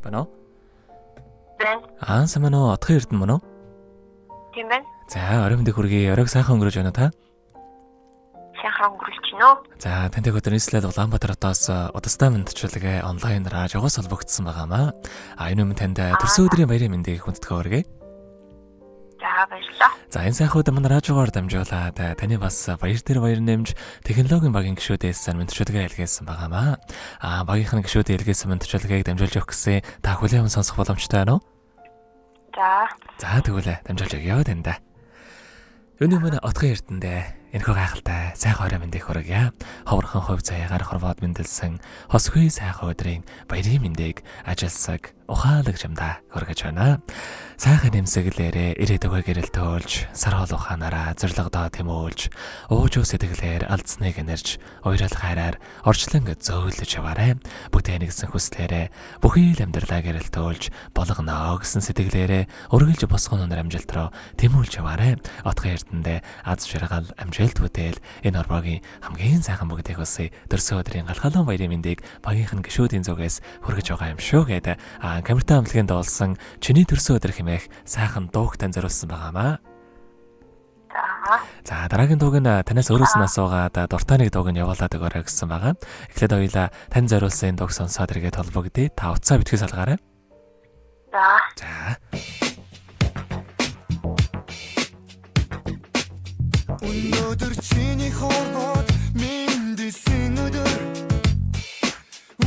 байна уу? байна. Сайн байна уу? Отхон Эрдэнэ мөн үү? Тийм байна. За, орой мэндийг хүргэе. Оройг сайхан өнгөрөөж байна уу та? Сайхан өнгөрүүлж байна уу? За, тантай өдөр нийслэл Улаанбаатар хотоос удастай мэндчилгээ онлайнаар жогоос холбогдсон байгаамаа. Энэ өмнө танд төрсөн өдрийн баярын мэндийг хүндэтгэе хүргэе. За, баярлалаа. За, энэ сайхан өдөр манай радиогоор дамжуулаад таны бас баяр дээр баяр нэмж технологийн багийн гишүүдээс мэндчилгээ илгээсэн байгаамаа. Багийнхан гишүүдийн илгээсэн мэндчилгээг дамжуулж өгөх гэсэн та хүлээн сонсох боломжтой байна уу? За, тэгвэл дамжуулж өгье танда. Өнөө манай Отхон Эрдэндээ энэхүү гайхалтай сайхан орой мэндийг хүргье. Ховорхон хувь заяагаар хорвоод мэндэлсэн хосгүй сайхан өдрийн баярын мэндийг ажилсаг ухаалаг жамдаа хүргэж байна. Сайхан нэмсэглээрээ ирээдүгөө гэрэл төөлж, сар хоол ухаанаараа зорилгодоо тэмүүлж, уужуу сэтгэлээр алдсныг нэрж, уйрал хайраар орчлон зөөлөж яваарай. Бүтээн нэгсэн хүслээрээ бүхий л амьдралаа гэрэл төөлж, болгоноо гэсэн сэтгэлээрээ үргэлж босгон өнөр амжилт руу тэмүүлж яваарай. Отхон Эрдэндээ аз жаргал амжилт бүтээл энэ орбогийн хамгийн сайхан бүгдийг хүсье. Төрсөн өдрийн галхалан баярын мэндийг багийнхан гишүүдийн зүгээс хүргэж байгаа юм шүү гэдэг. Камертай амтлагын дуулсан чиний төрсөн өдөр хэмээх сайхан дууг тань зориулсан байгаамаа. За, дараагийн дууг нь танаас өөрөөс нь асуугаад дуртай нэг дууг нь явуулаад өгөөрэй гэсэн байгаа. Эхлээд хоёулаа тань зориулсан дууг сонсоод иргэд холбогдъё. Та утсаа битгий салгаарай. За. Өнөөдөр чиний хорвоод мэндэлсэн өдөр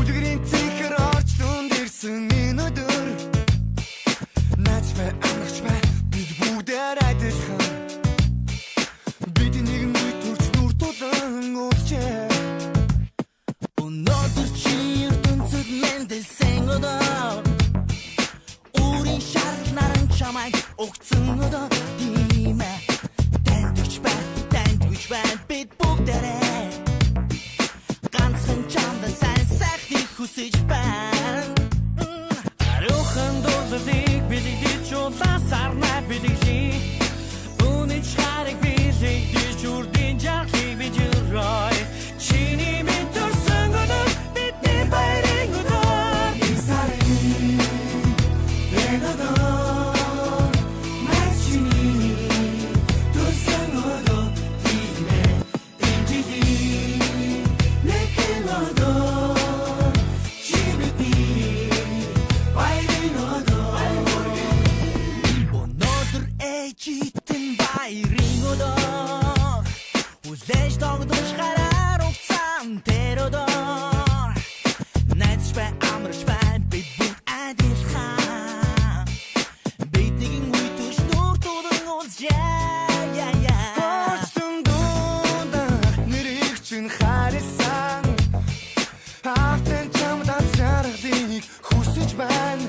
үлгэрийн цэхэр орчлон дэрсэн энэ өдөр наач бай амарч бай бид бүгдээр адилхан бид нэгэн үе төрч нүр тулан уулчээ өнөөдөр чи ертөнцөд мэндэлсэн өдөр үрийн шарх наран чамайг огцсон өдөр тийм ээ бид бүгдээрээ ганцхан чамд сайн сайхныг хүсэж байна. Арухан дуулыг бидний чулаасарна бидний үнэн чарыг билэгдэж үрдийн жаргалыг бид юрой чиний минь төрсөн өдөр бидний баярын өдөр Исарин энэдор мэс чиний төрсөн өдөр Читэн баярын өдөр үлээж догдож гараар угцаан тэр өдөр найдаж бай амарч бай бид бүгд адилхан бид нэгэн үе төрж нүр тулан уулзъя Орчин дундах нэрийг чин харсан автэн чамд аз жаргалыг хүсэж байна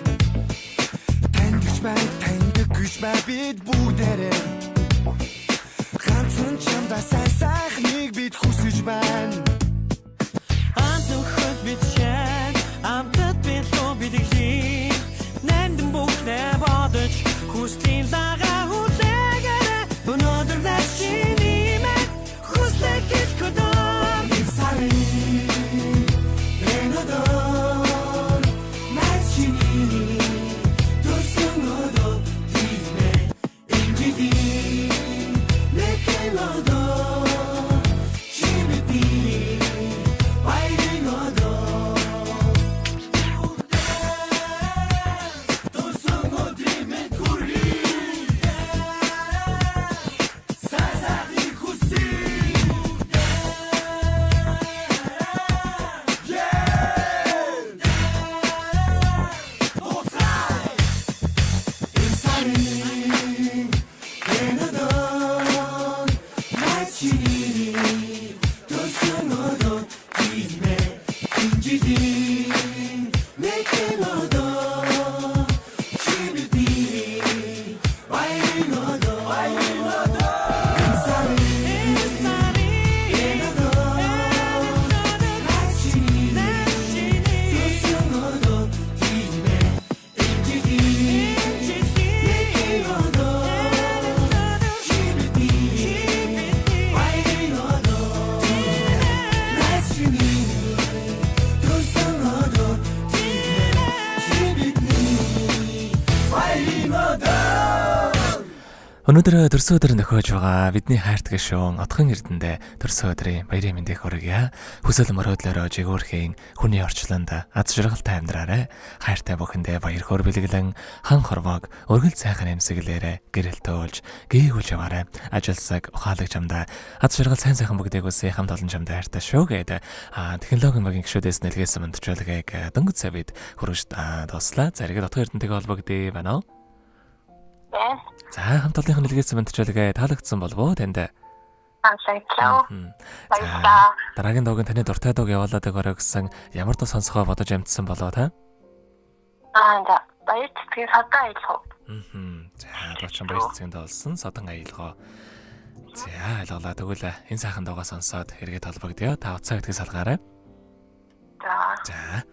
тандж бай бид бүгдээрээ ганцхан чамдаа сайн сайхныг бид хүсэж байна. Антоход бид чад амтад бид лоо бидэглээ нандин бүхнээ бодож хүслийн лагаа хүлээгээрээ өнөөдөр начиний мэн хүслэх гэж хөдөө Исарин энэдор начиний төрсөн өдөр Өнөөдөр Өнөөдөр төрсөн өдөр нөхөж байгаа бидний хайртай гишүүн Отхон Эрдэндээ төрсөн өдрийн баярын мэндийг хүргье. Хүсэл мөрөөдлөөрөө жигүүрхийн хүний орчлонд аз жаргалтай амьдраарай. Хайртай бүхэндээ баяр хөөр бэлгэлэн хан хорвоог өргөл сайхан эмсэглээрэ гэрэл төөлж гээгүүлж яваарай. Ажилсаг ухаалаг чамдаа аз жаргал сайн сайхан бүгдийг үсээ хамт олон чамдаа хайртай шүү гэдэг технологийн багийн гишүүдээс нэлгээсэн мэдчилгээг дөнгөж савид хүрэж дуслаа. Зариг Отхон Эрдэнтэйгээ холбогдъё байна уу? За хамт олонний нэлгээсэн мэдчилгээ таалагдсан болов уу танд? Таалагдлаа. За дараагийн дуугийн таны дуртай дууг явуулаад өгөөрэй гэсэн ямар дуу сонсохоо бодож амтсан болоо та? За баяр цэцгийн садан аялал. За дуучин баяр цэцгийн дуулсан садан аялал. За ойлголаа тэгвэл энэ сайхан дуугаа сонсоод эргээд холбогдъё. Та утсаа битгий салгаарай. За.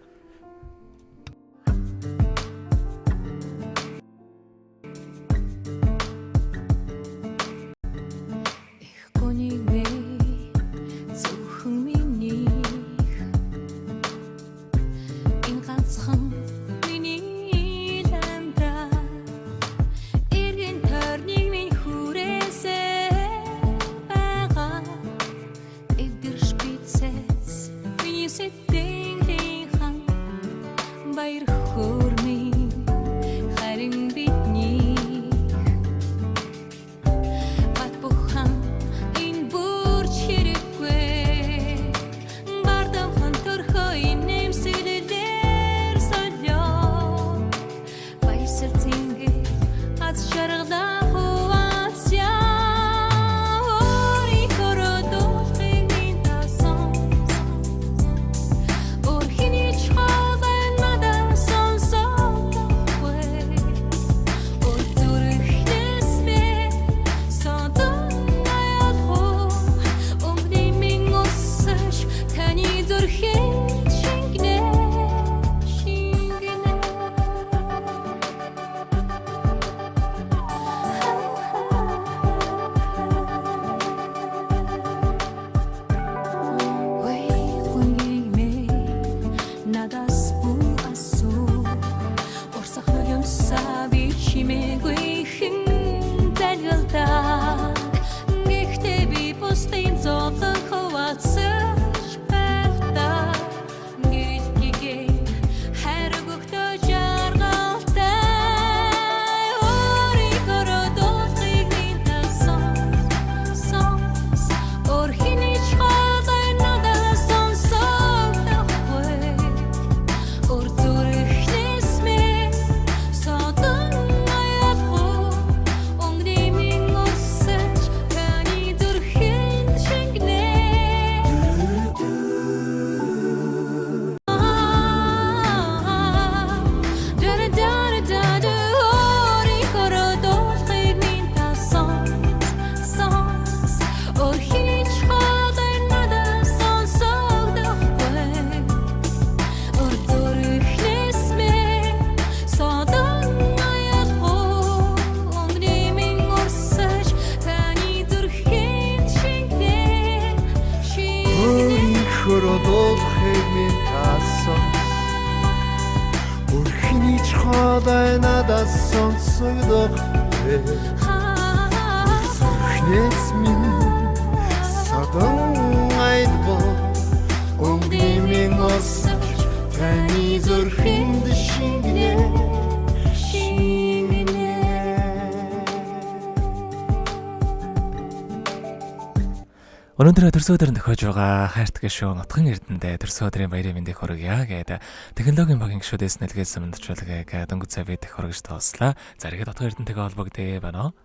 Өнөөдөр төрсөн өдөр нөхөж байгаа хайртай гишүүн Отхон Эрдэндээ төрсөн өдрийн баярын мэндийг хүргье гэдэг технологийн багийн гишүүдээс нэлгээсэн мэдчилгээг дөнгөж савид хүргэж тоослаа. За эргээд Отхон Эрдэнтэйгээ холбогдъё байна уу?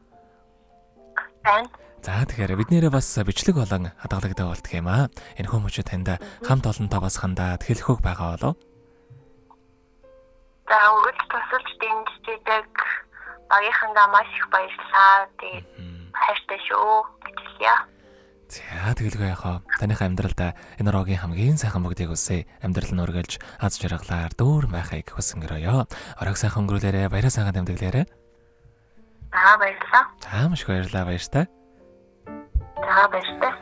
За тэгэхээр биднэрээ бас бичлэг болон хадгалагдаг болтг юм аа. Энэ хүмүүст танд хамт олон тоогоос хандаад хэлэхүүг байгаа болов? За үргэлж тусалж дэмждэг багийнхандаа маш их баярлалаа. Тэгээд хайртай шүү гэж хэлье. За тэгэлгүй яхаа. Таних амьдралд энэ рогийн хамгийн сайхан бүгдийг үсээ. Амьдрал нь өргөлж аз жаргалаар дүүрэн байхыг хүсэнгэрөөё. Оройг сайхан өнгөрүүлээрэ, баяраа сайхан тэмдэглээрэ. Баярлалаа. За маш их баярлалаа, баяртай. Баяртай.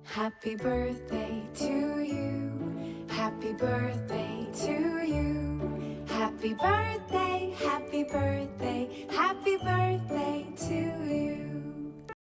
Happy birthday to you. Happy birthday to you. Happy birthday.